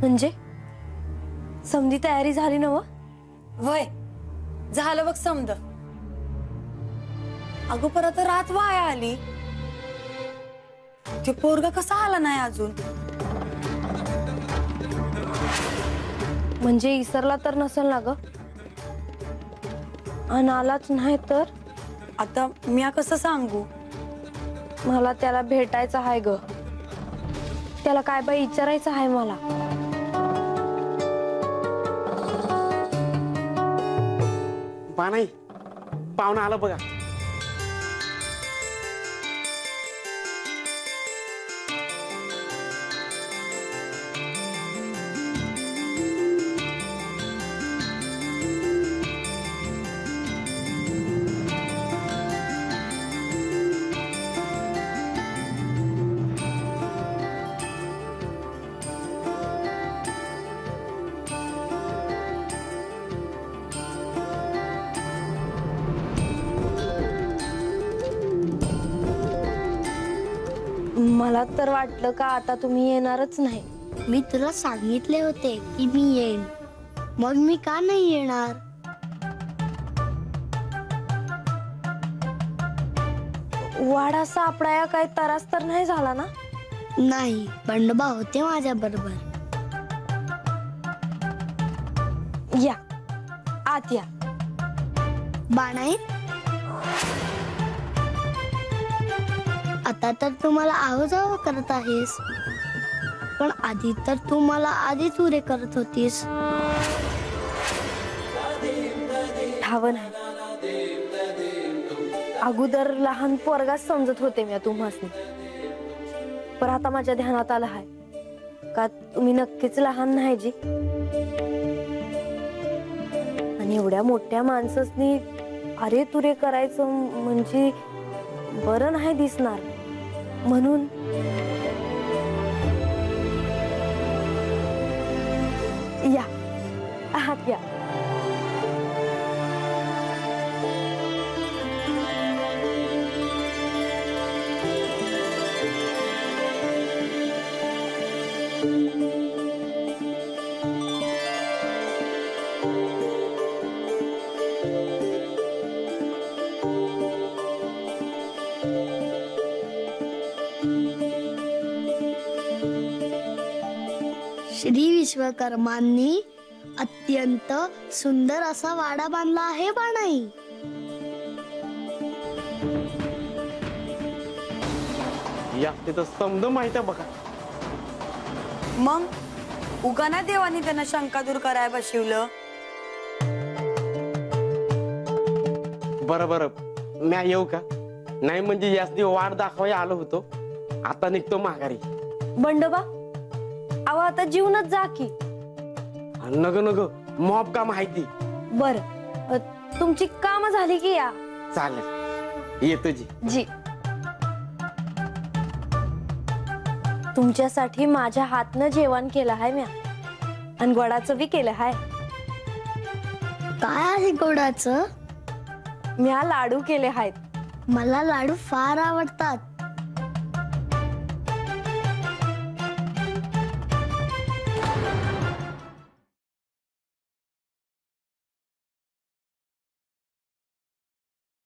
म्हणजे समधी तयारी झाली ना? वय झालं बघ समद. अगं परत रात वाया आली. ते पोरगा कसा आला नाही अजून? म्हणजे इसरला तर नसेल ना ग? आणि आलाच नाही तर आता मी कसं सांगू? मला त्याला भेटायचं आहे ग. त्याला काय बाई विचारायचं आहे मला. नाही पाहुणा आला बघा. मला तर वाटलं का आता तुम्ही येणारच नाही. मी तुला सांगितले होते की मी येईन, मग मी का नाही येणार? वाडा सापडाया काय त्रास तर नाही झाला ना? नाही, बंडोबा होते माझ्या बरोबर. या आत या. बाणाई, आता तर तू मला आहो जावं करत आहेस, पण आधी तर तू मला आधीच उरे करत होतीस. ठाव नाही. अगोदर लहान पोरगाच समजत होते मी तुम्हासनी, पण आता माझ्या ध्यानात आलं आहे का तुम्ही नक्कीच लहान नाही जी. आणि एवढ्या मोठ्या माणसासनी अरे तुरे करायचं म्हणजे बरं नाही दिसणार, म्हणून या आहात या. श्री विश्वकर्मांनी अत्यंत सुंदर असा वाडा बांधला आहे बाणाई. या तिथं समज माहिती आहे बघा. मग उगाना देवानी त्यांना शंका दूर करायला बसवलं. बरं बरं, मी येऊ का? नाही म्हणजे यासनी वाट दाखवायला आलो होतो, आता निघतो माघारी. बंडोबा अहो आता जीवनच जा की. नग नग मॉब का माहिती. बर तुमची काम झाली की या. चालेल, येतो जी. जी तुमच्यासाठी माझ्या हातनं जेवण केलं आहे म्या, आणि गोडाचं बी केलं आहे. काय आहे गोडाचं? म्या लाडू केले आहेत. मला लाडू फार आवडतात.